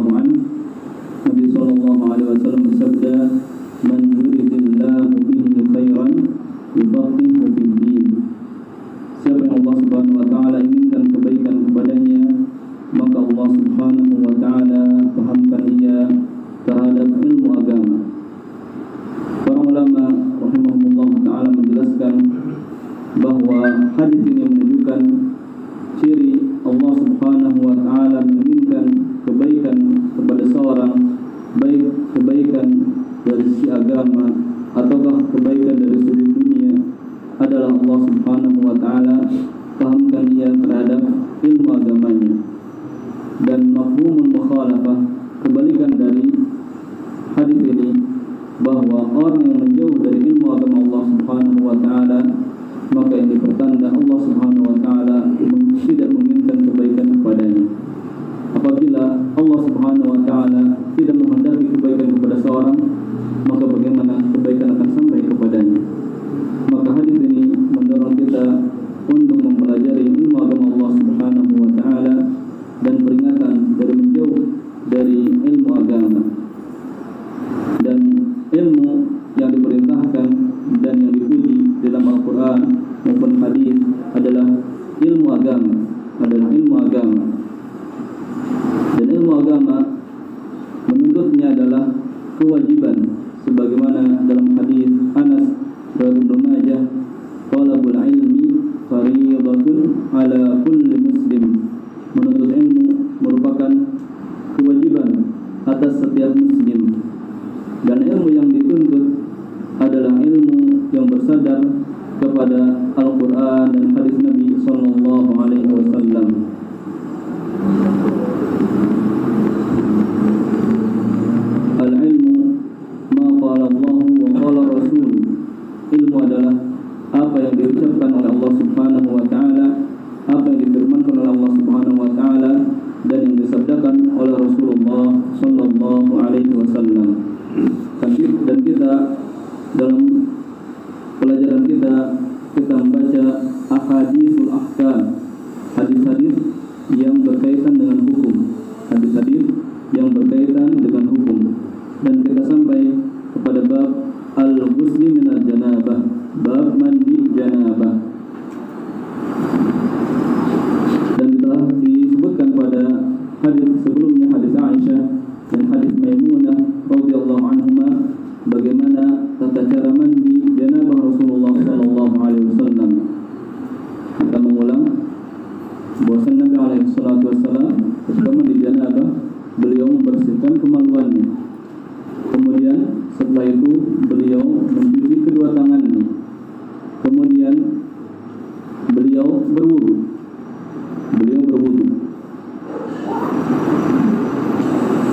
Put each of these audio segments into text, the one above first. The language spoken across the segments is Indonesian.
radhiyallahu anhu, Nabi sallallahu alaihi wasallam bersabda, "Man yuridillahu bihi khairan yufaqihuhu fid-din." Siapa yang Allah Subhanahu wa taala inginkan kebaikan kepadanya, maka Allah Subhanahu wa taala pahamkan ia terhadap ilmu agama. Para ulama rahimahumullah taala menjelaskan bahwa hadis ini menunjukkan ciri Allah Subhanahu wa taala menginginkan kebaikan kepada seorang, baik kebaikan dari sisi agama ataukah kebaikan dari sudut dunia, adalah Allah Subhanahu wa taala pahamkan ia terhadap ilmu agamanya. Dan mafhumul mukhalafah, kebalikan dari hadis ini, bahwa orang yang menjauh dari ilmu agama Allah Subhanahu wa taala, maka ini pertanda Allah Subhanahu wa taala tidak menginginkan kebaikan kepadanya. Apabila Allah Subhanahu wa taala tidak menghendaki kebaikan kepada seorang, maka bagaimana kebaikan akan sampai kepadanya? Maka hadis ini mendorong kita untuk mempelajari ilmu agama Allah Subhanahu wa taala dan peringatan dari menjauh dari ilmu agama. Dan ilmu yang diperintahkan dan yang dipuji dalam Al-Quran maupun hadis adalah ilmu agama, Dan ilmu agama menuntutnya adalah kewajiban, sebagaimana dalam hadis Anas dari Ibnu Majah, "Talabul ilmi fardhatun ala kulli muslim." Menuntut ilmu merupakan kewajiban atas setiap muslim. Dan ilmu yang dituntut adalah ilmu yang bersandar kepada Al-Quran dan hadis Nabi sallallahu alaihi wasallam. Al-ilmu ma qala Allah wa qala Rasul. Ilmu adalah apa yang diucapkan oleh Allah Subhanahu wa taala, apa yang difirmankan oleh Allah Subhanahu wa taala, dan yang disabdakan oleh Rasulullah sallallahu alaihi wasallam. Dan kita dalam pelajaran kita membaca ahaditsul ahkam, hadis-hadis yang berkaitan dengan hukum, dan kita sampai kepada bab al-ghusli minal janabah, bab mandi janabah. Dan telah disebutkan pada hadis sebelumnya, hadis Aisyah dan hadis Maimunah radhiyallahu anhuma, bagaimana tata cara mandi janabah Rasulullah sallallahu alaihi wasallam. Kita mengulang bahwasanya Nabi alaihi salatu wasallam ketika mandi janabah, beliau membersihkan kemaluannya. Kemudian setelah itu beliau mencuci kedua tangannya. Kemudian beliau berwudu.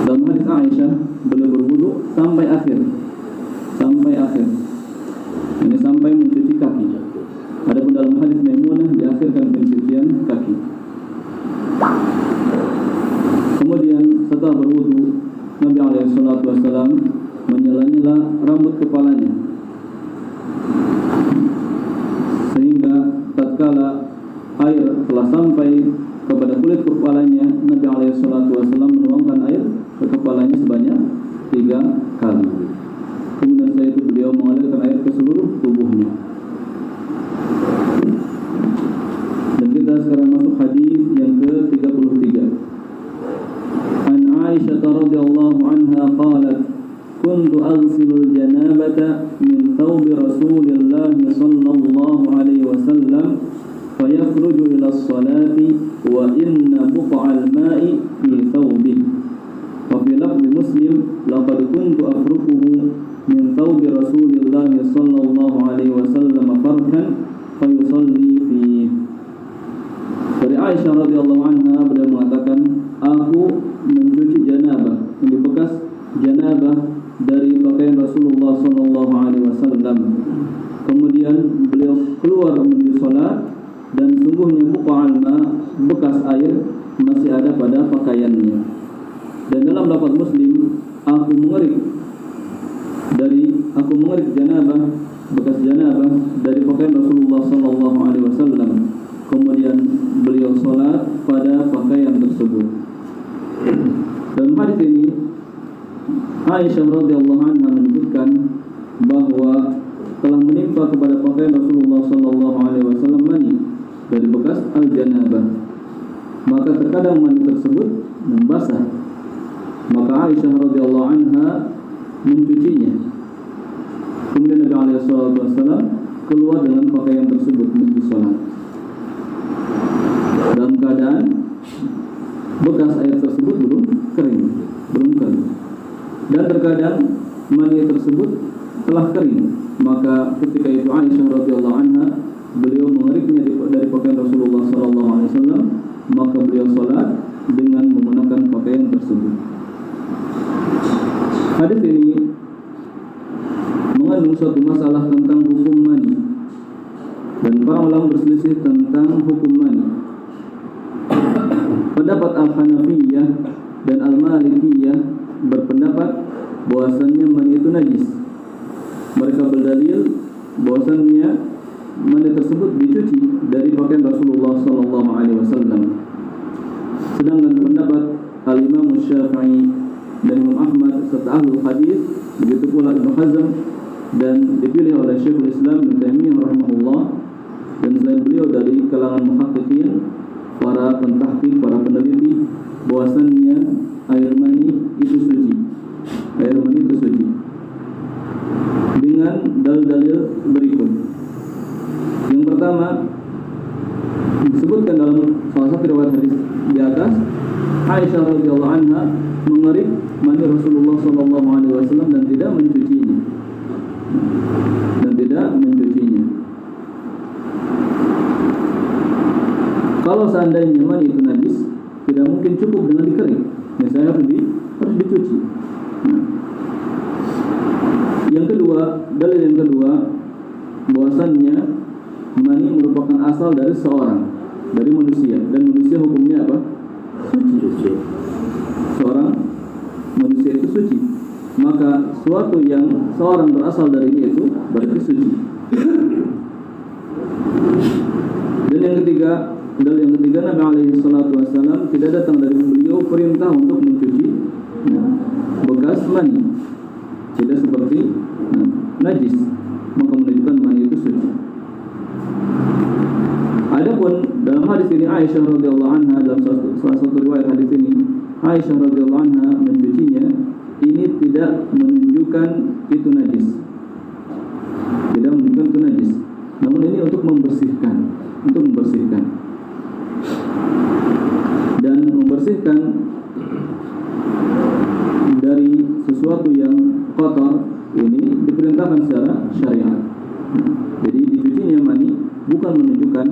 Dalam hadis Aisyah, beliau berwudu sampai akhir. Ini sampai mencuci kaki. Adapun dalam hadis Maimunah diakhirkan pencucian kaki. Kemudian setelah berwudu, Nabi alaihi salatu wasallam menyela-nyela rambut kepalanya, sehingga tatkala air telah sampai kepada kulit kepalanya, Nabi alaihi salatu wasallam menuangkan air ke kepalanya sebanyak 3 kali. Kemudian setelah itu beliau mengalirkan air ke seluruh tubuhnya. Dan kita sekarang masuk hadis yang ke-33. An Aisyah radhiyallahu anha qalat, "Kuntu aghsilu al-janabata min thawbi Rasulillah sallallahu alaihi wasallam fayakhruju ila as-salati wa inna buq'al ma'i fi thawbihi." Wa fi lafzi Muslim, "Laqad kuntu afruquhu min thawbi Rasulillah sallallahu alaihi wasallam farkan fayusalli fihi." Dari Aisyah radhiyallahu anha, beliau mengatakan, aku mencuci janabah, ini bekas janabah dari pakaian Rasulullah sallallahu alaihi wasallam. Kemudian beliau keluar menuju salat, dan sungguhnya buqa'al ma, bekas air masih ada pada pakaiannya. Dan dalam lafaz Muslim, aku mengerik janabah, bekas janabah dari pakaian Rasulullah sallallahu alaihi wasallam. Kemudian beliau salat pada pakaian tersebut. Dalam hadis ini Aisyah radhiyallahu anha menyebutkan bahwa telah menimpa kepada pakaian Rasulullah sallallahu alaihi wasallam mani dari bekas al-janabah. Maka terkadang mani tersebut membasah. Maka Aisyah radhiyallahu anha mencucinya. Kemudian Nabi alaihi wasallam keluar dengan pakaian tersebut menuju salat. Dalam keadaan bekas air tersebut belum kering. Dan terkadang mani tersebut telah kering. Maka ketika itu Aisyah radhiyallahu anha beliau mengeriknya dari pakaian Rasulullah sallallahu alaihi wasallam, maka beliau salat dengan menggunakan pakaian tersebut. Hadis ini mengandung suatu masalah tentang hukum mani, dan para ulama berselisih tentang hukum mani. Pendapat Al-Hanafiyah dan Al-Malikiyah berpendapat bahwasannya mani itu najis. Mereka berdalil bahwasannya mani tersebut dicuci dari pakaian Rasulullah sallallahu alaihi wasallam. Sedangkan pendapat Al-Imam Syafi'i dan Imam Ahmad serta Ahlul Hadis, begitu pula Ibnu Hazm, dan dipilih oleh Syekhul Islam Ibnu Taimiyah rahimahullah, dan selain beliau dari kalangan muhaqqiqin, para pentahqiq, para peneliti, bahwasannya air mani itu suci. Air mani itu suci dengan dalil-dalil berikut. Yang pertama disebutkan dalam salah satu riwayat hadis di atas, Aisyah radhiyallahu anha mengerik mani Rasulullah sallallahu alaihi wasallam dan tidak mencucinya. Kalau seandainya mani itu najis, tidak mungkin cukup dengan dikering. Misalnya harus dicuci. Yang kedua, dalil yang kedua, bahwasannya mani merupakan asal dari seorang, dari manusia, dan manusia hukumnya apa? Suci. Seorang manusia itu suci. Maka suatu yang seorang berasal darinya itu berarti suci. Dan yang ketiga, dalil yang ketiga, Nabi alaihi salatu wasallam tidak datang dari beliau perintah untuk mencuci bekas mani. Tidak seperti najis, maka menunjukkan mani itu suci. Adapun dalam hadis ini Aisyah radhiyallahu anha, dalam salah satu riwayat hadis ini Aisyah radhiyallahu anha mencucinya, ini tidak menunjukkan itu najis. Tidak menunjukkan itu najis. Namun ini untuk membersihkan. Dan membersihkan dari sesuatu yang kotor ini diperintahkan secara syariat. Jadi dicucinya mani bukan menunjukkan,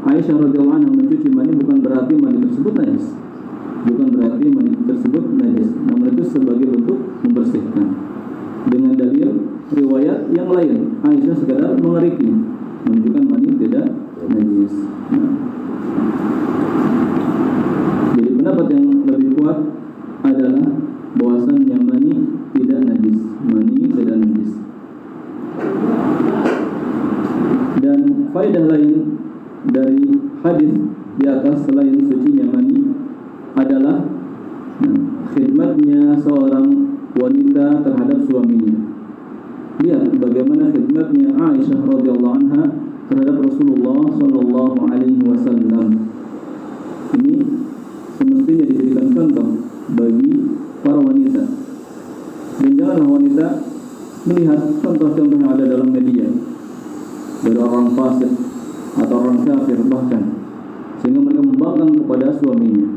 Aisyah radhiyallahu anha mencuci mani bukan berarti mani tersebut najis. Namun itu sebagai bentuk membersihkan. Dengan dalil riwayat yang lain, Aisyah sekadar mengeriki, menunjukkan mani tidak najis. Jadi pendapat yang lebih kuat adalah bahwasannya mani tidak najis. Dan faedah lain dari hadis di atas selain sucinya mani adalah khidmatnya seorang wanita terhadap suaminya. Lihat bagaimana khidmatnya Aisyah radhiyallahu anha terhadap Rasulullah sallallahu alaihi wasallam. Ini semestinya dijadikan contoh bagi para wanita. Dan janganlah wanita melihat contoh-contoh yang ada dalam media dari orang fasik atau orang kafir bahkan, sehingga mereka membangkang kepada suaminya.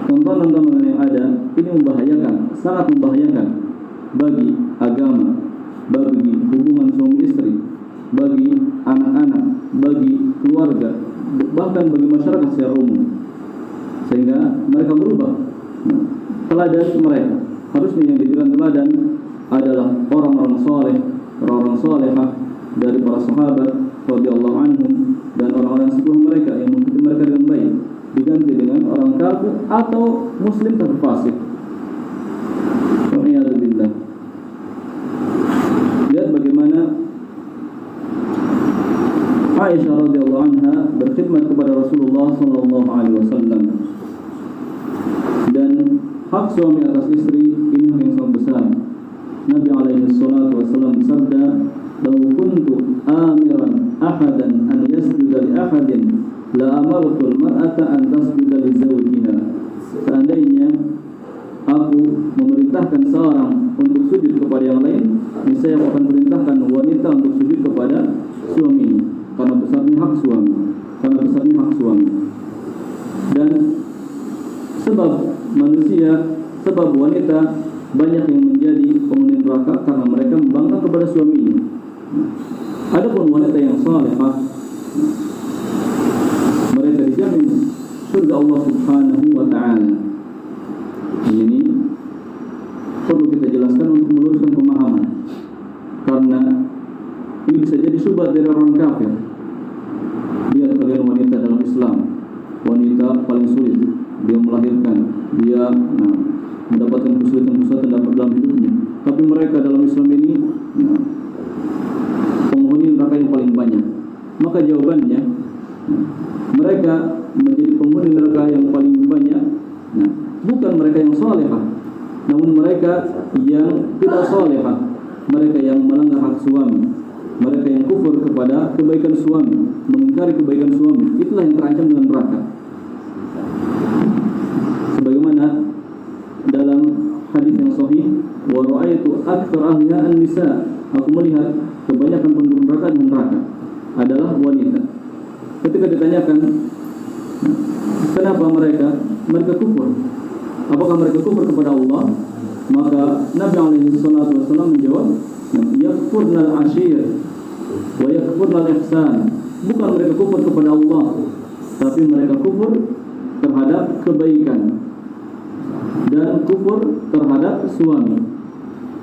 Tontonan-tontonan yang ada ini membahayakan, sangat membahayakan bagi agama, bagi hubungan suami istri, bagi anak-anak, bagi keluarga, bahkan bagi masyarakat secara umum. Sehingga mereka berubah. Teladan mereka harusnya yang dijadikan teladan adalah orang-orang soleh, orang-orang solehah dari para sahabat radhiyallahu anhum, dan orang-orang sepuh mereka yang mengikuti mereka dengan baik, diganti dengan orang kafir atau muslim tapi fasik. Waliyadzubillah. Lihat bagaimana Aisyah radhiyallahu anha berkhidmat kepada Rasulullah sallallahu alaihi wasallam. Dan hak suami atas istri ini hak yang sangat besar. Nabi alaihi salatu wasallam bersabda, "Lau kuntu amiran ahadan an yasjuda li ahadin la amartu al-mar'ata an tasjuda li zawjiha." Seandainya aku memerintahkan seorang untuk sujud kepada yang lain, niscaya aku akan perintahkan wanita untuk sujud kepada suaminya, karena besarnya hak suami, Dan sebab manusia, sebab wanita banyak yang menjadi penghuni neraka karena mereka membangkang kepada suaminya. Adapun wanita yang salehah, mereka dijamin surga Allah Subhanahu wa taala. Ini perlu kita jelaskan untuk meluruskan pemahaman, karena ini bisa jadi syubhat dari orang kafir. Lihat kalian wanita dalam Islam, wanita paling sulit, dia melahirkan, dia mendapatkan kesulitan-kesulitan dalam hidupnya. Tapi mereka dalam Islam ini penghuni neraka yang paling banyak. Maka jawabannya, mereka menjadi penghuni neraka yang paling banyak, bukan mereka yang salehah, namun mereka yang tidak salehah, mereka yang melanggar hak suami, mereka yang kufur kepada kebaikan suami, mengingkari kebaikan suami. Itulah yang terancam dengan neraka. Sebagaimana dalam hadis yang sahih, wa ra'aitu aktsar ahliha an-nisa, aku melihat kebanyakan penduduk neraka di neraka adalah wanita. Ketika ditanyakan kenapa mereka kufur, apakah mereka kufur kepada Allah, maka Nabi alaihi salatu wasallam menjawab, yakfurnal ashir wa yakfurnal ihsan. Bukan mereka kufur kepada Allah, tapi mereka kufur terhadap kebaikan dan kufur terhadap suami,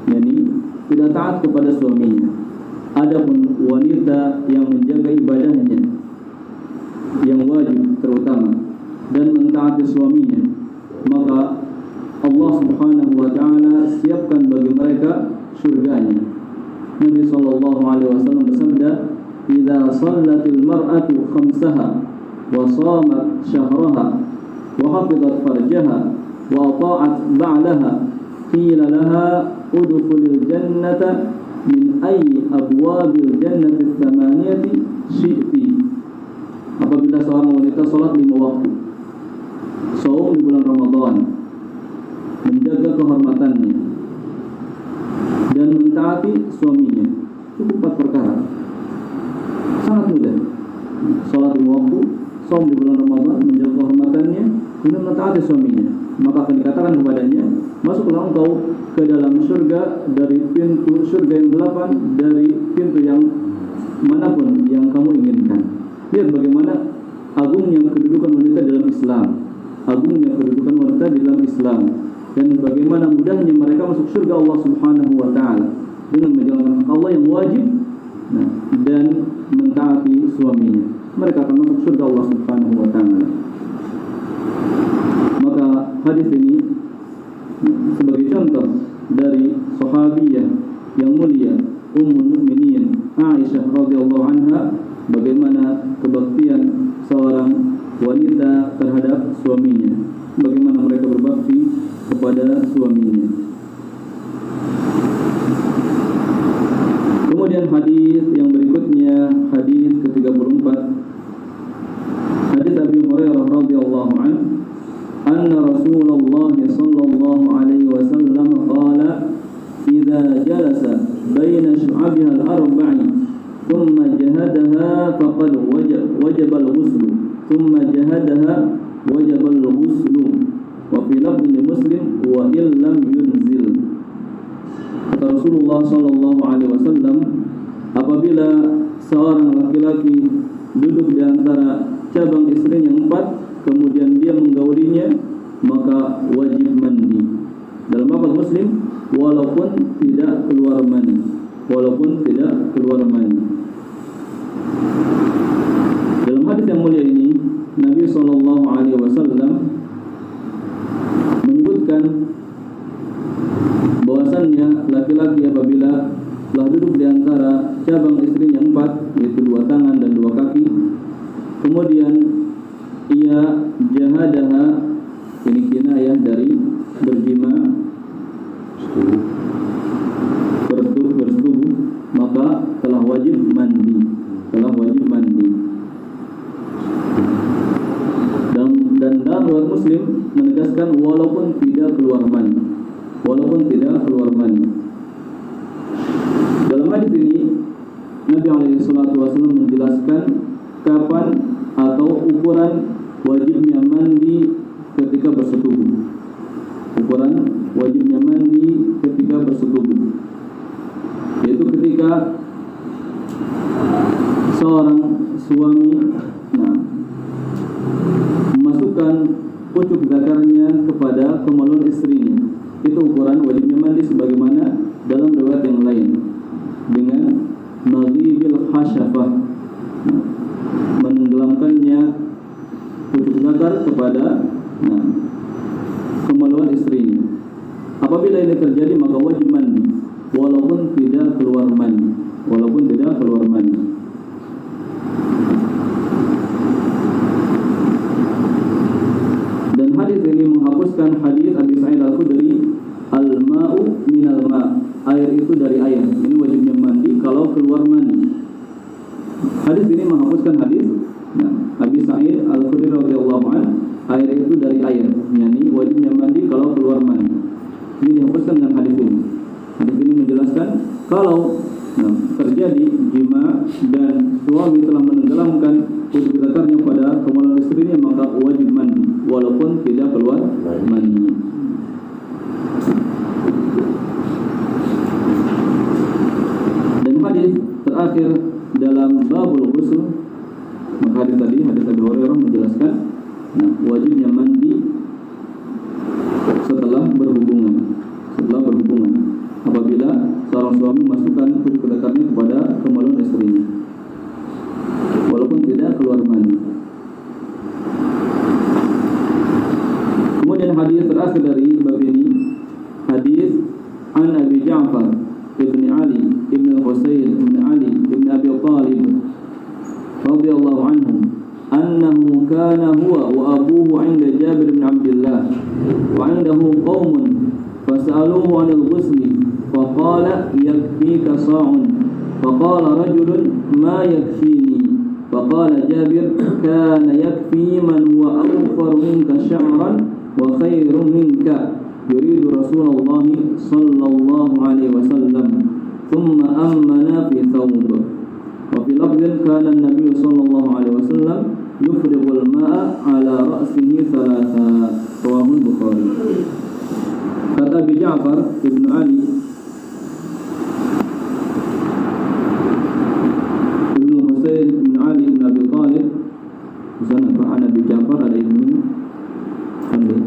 yakni tidak taat kepada suaminya. Adapun wanita yang menjaga ibadahnya yang wajib terutama dan mentaati suaminya, maka Allah Subhanahu wa taala siapkan bagi mereka surganya. Nabi sallallahu alaihi wasallam bersabda, "Idza shallatil mar'atu khamsaha wa shamat shahraha wa hafizat farjaha wa ata'at ba'laha qila laha udkhulil jannata min ayyi abwabil jannati tsamaniyati syi'ti." Apabila seorang wanita salat 5 waktu, saum di bulan Ramadan, menjaga kehormatannya dan mentaati suaminya, cukup 4 perkara, sangat mudah. Salat 5 waktu, saum di bulan Ramadan, menjaga kehormatannya, dan mentaati suaminya, maka akan dikatakan kepadanya, masuklah engkau ke dalam surga dari pintu surga yang 8, dari pintu yang manapun yang kamu inginkan. Lihat bagaimana agungnya kedudukan wanita dalam Islam, agungnya kedudukan wanita dalam Islam, dan bagaimana mudahnya mereka masuk surga Allah Subhanahu wa taala dengan menjalankan hak Allah yang wajib dan mentaati suaminya. Mereka akan masuk surga Allah Subhanahu wa taala. Maka hadis ini sebagai contoh dari sahabiyah yang mulia Ummul Mukminin Aisyah radhiyallahu anha, bagaimana kebaktian seorang wanita terhadap suaminya, bagaimana mereka berbakti kepada suaminya. Kemudian hadis yang berikutnya, hadis ke-34, hadis Abi Hurairah radhiyallahu anhu, anna Rasulullah sallallahu alaihi wasallam qala, idza jalasa baina syu'abiha al-arba'i thumma jahadaha faqad wajaba al-ghusl, thumma jahadaha wajaba al-ghusl, wa fi lafdhi Muslim wa illam yunzil. Kata Rasulullah sallallahu alaihi wasallam, apabila seorang laki-laki duduk di antara cabang istrinya 4, kemudian dia menggaulinya, maka wajib mandi. Dalam lafaz Muslim, walaupun tidak keluar mani, Dalam hadis yang mulia ini, Nabi sallallahu alaihi wasallam menyebutkan bahwasannya laki-laki apabila telah duduk di antara cabang istrinya 4, yaitu 2 tangan dan 2 kaki, walaupun tidak keluar mani. Dalam hadis ini Nabi SAW menjelaskan kapan atau ukuran wajibnya mandi ketika bersetubuh. Ukuran wajibnya mandi ketika bersetubuh, yaitu ketika seorang suami memasukkan pucuk zakarnya kepada kemaluan istrinya. Itu ukuran wajibnya mandi, sebagaimana dalam riwayat yang lain dengan maghibil hasyafah, menenggelamkannya pucuk zakar kepada kemaluan istrinya. Apabila ini terjadi maka wajib mandi walaupun tidak keluar mani, Dan hadis ini menghapuskan hadis Abi Sa'id Al-Khudri, al-ma'u minal ma', air itu dari air. Ini wajibnya mandi kalau keluar mani. Hadis ini menghapuskan hadis Abi Sa'id Al-Khudri radhiyallahu anhu, air itu dari air, yakni wajibnya mandi kalau keluar mani. Ini dihapuskan dengan hadis ini. Hadis ini menjelaskan kalau terjadi jima dan suami telah menenggelamkan pucuk zakarnya pada kemaluan istrinya, maka wajib mandi walaupun tidak keluar mani. Dan hadis terakhir dalam babul ghusl, maka hadis tadi, hadis Abu Hurairah menjelaskan wajibnya mandi setelah berhubungan. Apabila seorang suami memasukkan pucuk zakarnya kepada kemaluan istrinya walaupun tidak keluar mani. Kemudian hadis terakhir dari bab ini, hadis an Abi Ja'far ibn Ali ibn Husain ibn Ali ibn Abi Talib radhiyallahu anhum annahu kana huwa wa abuhu 'inda Jabir bin Abdullah wa 'indahu qaumun fas'aluhu 'anil ghusli faqala yakfika sa'un faqala rajulun ma yakfini faqala Jabir kana yakfi man huwa awfar minka sya'ran wa khairun minka yuridu Rasulullah sallallahu alaihi wasallam thumma ammana fi thawb wa fi lafdhin kana an-nabiy sallallahu alaihi wasallam yufrighul ma'a ala ra'sihi thalatha, rawahu Bukhari. Kata Abi Ja'far ibn Ali ibn Husain ibn Ali ibn Abi Talib, di sana Pak Nabi Ja'far ada ibnu Hamid.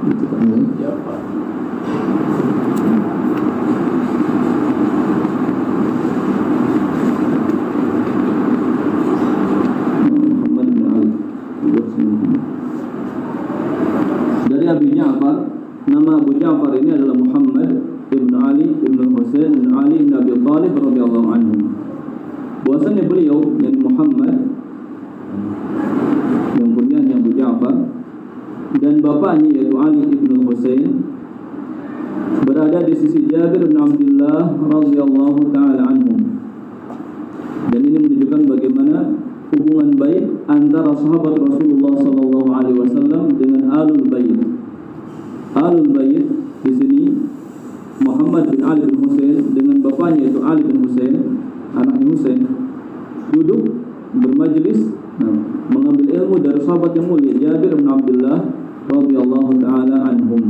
Itu kan Ja'far. Muhammad bin Ali. Dari Abi Ja'far, nama Abu Ja'far ini adalah Muhammad ibn Ali ibn Husain ibn Ali ibn Abi Talib radhiyallahu anhu. Bahwasanya beliau yang Muhammad yang kunyahnya Abu Ja'far dan bapaknya yaitu Ali ibn Husain berada di sisi Jabir bin Abdullah radhiyallahu taala anhum. Dan ini menunjukkan bagaimana hubungan baik antara sahabat Rasulullah sallallahu alaihi wasallam dengan alul bait. Alul bait di sini Muhammad bin Ali bin Husain dengan bapaknya yaitu Ali bin Husain, anaknya Husain, duduk bermajlis mengambil ilmu dari sahabat yang mulia Jabir bin Abdullah radhiyallahu taala anhum.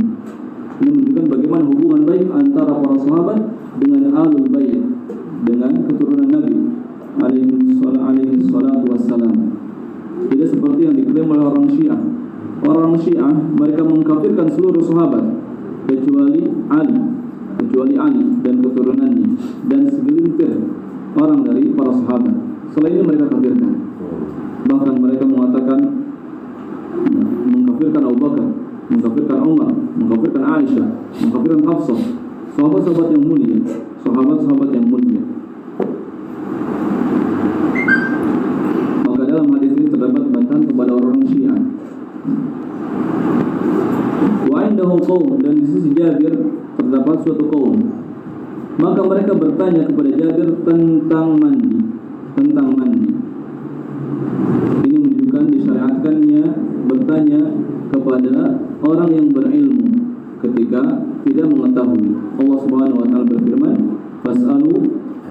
Ini menunjukkan bagaimana hubungan baik antara para sahabat dengan alul bait, dengan keturunan Nabi alaihi salatu wassalam. Tidak seperti yang diklaim oleh orang Syiah. Orang Syiah mereka mengkafirkan seluruh sahabat kecuali Ali dan keturunannya dan segelintir orang dari para sahabat. Selain itu mereka kafirkan. Bahkan mereka mengatakan mengkafirkan Abu Bakar, mengkafirkan Umar, mengkafirkan Aisyah, mengkafirkan Hafsah, sahabat-sahabat yang mulia, sahabat-sahabat yang mulia. Maka dalam hadis ini terdapat bantahan kepada orang Syiah. Wa indahu qaum, dan di sisi Jabir terdapat suatu kaum. Maka mereka bertanya kepada Jabir tentang mandi. Ini menunjukkan disyariatkannya bertanya kepada orang yang berilmu ketika mereka tidak mengetahui. Allah Subhanahu wa taala berfirman, "Fas'alu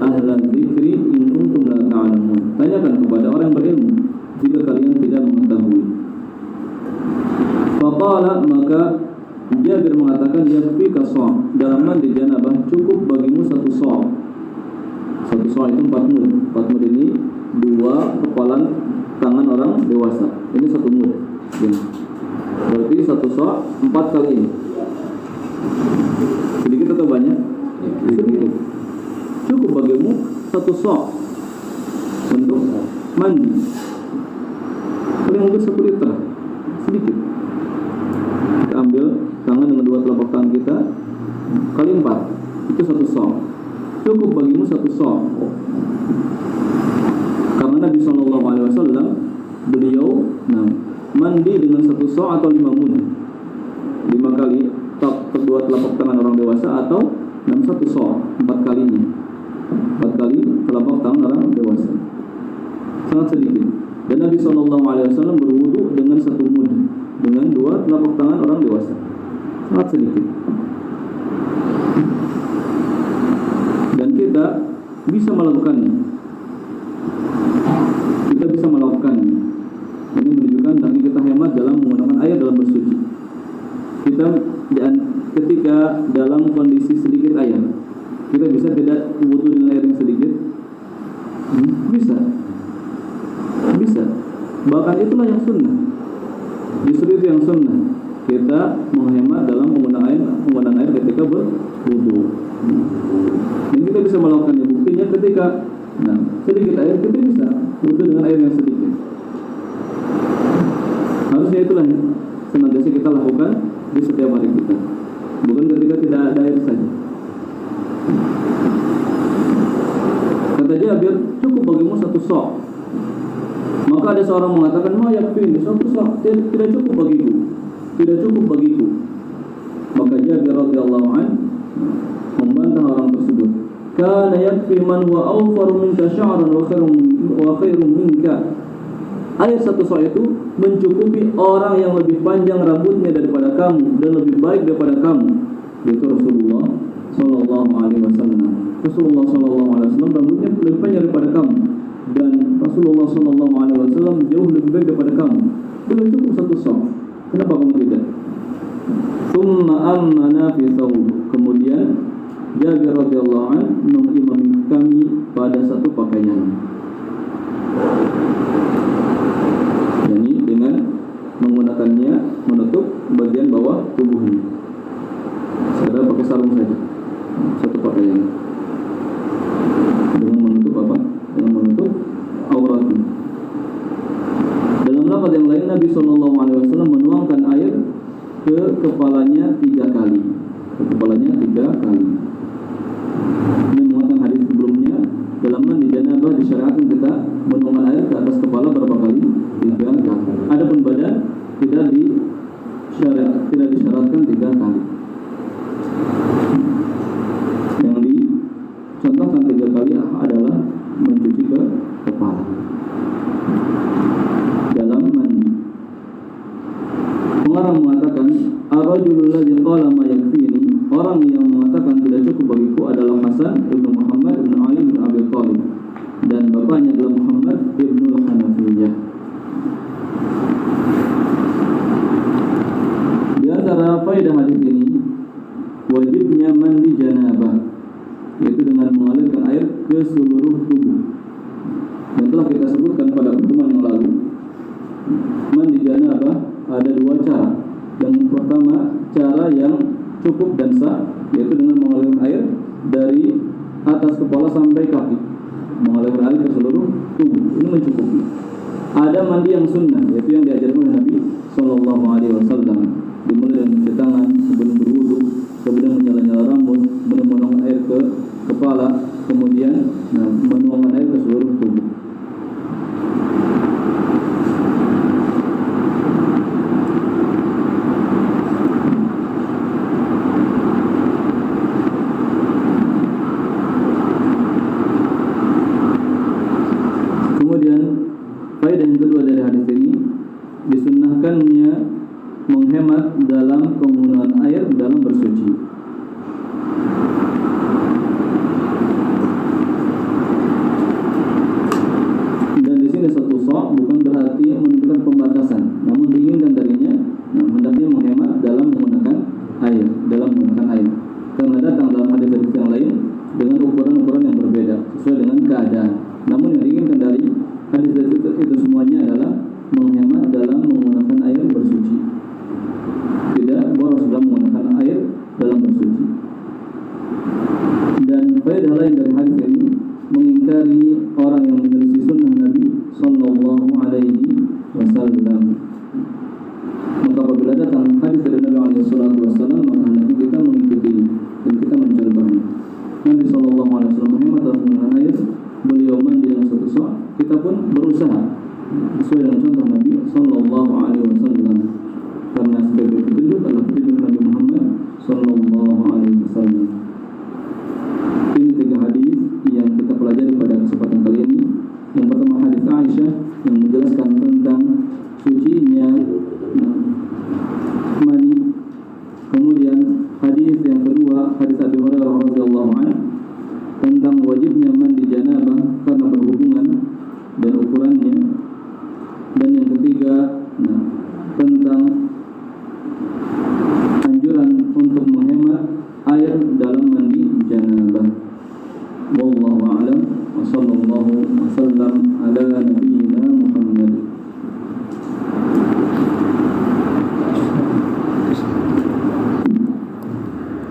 ahlan dzikri in kuntum la ta'lamun." Tanyakan kepada orang yang berilmu jika kalian tidak mengetahui. Faqala, maka Jabir mengatakan, yakfika sa', dalam mandi janabah cukup bagimu satu sa'. Satu sa' itu 4 mud. 4 mud ini 2 kepalan tangan orang dewasa. Ini 1 mud. Berarti satu sa' 4 kali ini. Sedikit atau banyak? Sedikit. Cukup bagimu satu sa' untuk mandi. Paling mungkin 1 liter. Sedikit. Kita ambil tangan dengan 2 telapak tangan kita kali 4, itu 1 sa'. Cukup bagimu 1 sa'. Karena Nabi SAW beliau mandi dengan 1 sa' atau 5 mud, 5 kali kedua telapak tangan orang dewasa, atau 1 sa', 4 kalinya, 4 kali telapak tangan orang dewasa. Sangat sedikit. Dan Nabi SAW berwudu dengan 1 mud, dengan 2 telapak tangan orang dewasa. Sangat sedikit. Dan kita bisa melakukannya. Kita bisa melakukannya. Ini menunjukkan tadi kita hemat dalam menggunakan air dalam bersuci. Kita ketika dalam kondisi sedikit air, kita bisa tidak wudu dengan air yang sedikit? Bisa. Bisa. Bahkan itulah yang sunnah. Justru itu yang sunnah. Kita menghemat dalam penggunaan air ketika berwudu. Dan kita bisa melakukannya. Buktinya ketika sedikit air, kita bisa wudu dengan air yang sedikit. Harusnya itulah yang senantiasa kita lakukan di setiap hari kita, bukan ketika tidak ada air saja. Kata Jabir, cukup bagimu 1 sa'. Maka ada seorang mengatakan, ma yakfini, 1 sa' tidak cukup bagiku, tidak cukup bagiku. Maka Jabir radhiyallahu anhu membantah orang tersebut. Kana yakfi man huwa awfaru minka sya'ran wa khairun minka. Air 1 sa' itu mencukupi orang yang lebih panjang rambutnya daripada kamu dan lebih baik daripada kamu, yaitu Rasulullah sallallahu alaihi wasallam. Rasulullah sallallahu alaihi wasallam rambutnya lebih panjang daripada kamu, dan Rasulullah sallallahu alaihi wasallam jauh lebih baik daripada kamu. Belum cukup 1 sa'. Kenapa kamu tidak? Tsumma ammana fi thawb. Kemudian Jabir radhiyallahu anhu mengimami kami pada 1 pakaian. Yani dengan menggunakannya menutup bagian bawah tubuhnya. Sekedar pakai sarung saja, 1 pakaian. Dengan menutup apa? Dengan menutup auratnya. Dalam lafaz yang lain, Nabi SAW menuangkan air ke kepalanya 3 kali. Ke kepalanya 3 kali. Ini menguatkan hadis sebelumnya. Dalam mandi janabah disyariatkan kita menuangkan air ke atas kepala berapa kali? 3 kali. Adapun badan tidak disyaratkan 3 kali. Yang dicontohkan 3 kali adalah mencuci ke kepala dalam mandi. Pengarang mengatakan, ar-rajulul ladzi qala ma yakfini, orang yang mengatakan tidak cukup bagiku adalah Hasan ibnu Muhammad ibnu Ali ibnu Abi Thalib, dan bapaknya adalah Muhammad ibnu Hanafiyah. Di antara faedah hadis ini, wajibnya mandi janabah, yaitu dengan mengalirkan air ke seluruh tubuh. Yang telah kita sebutkan pada pertemuan yang lalu, mandi janabah ada 2 cara. Yang pertama, cara yang cukup dan sah, yaitu dengan mengalirkan air dari atas kepala sampai kaki, mengalirkan air ke seluruh tubuh. Ini mencukupi. Ada mandi yang sunnah, yaitu yang diajarkan oleh Nabi Sallallahu Alaihi Wasallam, dimulai dengan mencuci tangan sebelum berwudu, kemudian menyala-nyala rambut, kemudian menuangkan air ke kepala, kemudian menuangkan air ke seluruh tubuh. Kemudian faedah yang kedua dari hadis ini, disunnahkannya menghemat dalam penggunaan air dalam bersuci. Dan di sini satu sa' bukan berarti menunjukkan pembatasan, namun diinginkan darinya hendaknya menghemat dalam menggunakan air, karena datang dalam hadis-hadis yang lain dengan ukuran-ukuran yang berbeda sesuai dengan keadaan. Namun yang diinginkan dari hadis-hadis itu semuanya adalah menghemat dalam menggunakan air bersuci, tidak boros dalam menggunakan air dalam bersuci. Dan faedah lain dari hadis ini mengingkari orang yang menyelisih sunnah Nabi Sallallahu Alaihi Wasallam. Maka apabila datang hadis dari Nabi Alaihi Wasallam, maka hendaknya kita mengikuti dan kita mencontohnya. Nabi Sallallahu Alaihi Wasallam menghemat dalam menggunakan air, beliau mandi dengan satu sa', kita pun berusaha sesuai dengan contoh Nabi Sallallahu Alaihi Wasallam, karena sebagai petunjuk adalah petunjuk Nabi Muhammad Sallallahu Alaihi Wasallam. Ini 3 hadis yang kita pelajari pada kesempatan kali ini. Yang pertama hadis Aisyah yang menjelaskan tentang sucinya mani. Kemudian hadis yang kedua hadis Abi Hurairah radhiyallahu anhu tentang wajibnya mandi janabah karena berhubungan dan ukurannya. Dan yang ketiga tentang anjuran untuk menghemat air dalam mandi janabah. Wallahu a'lam wa sallallahu wasallam ala nabiyyina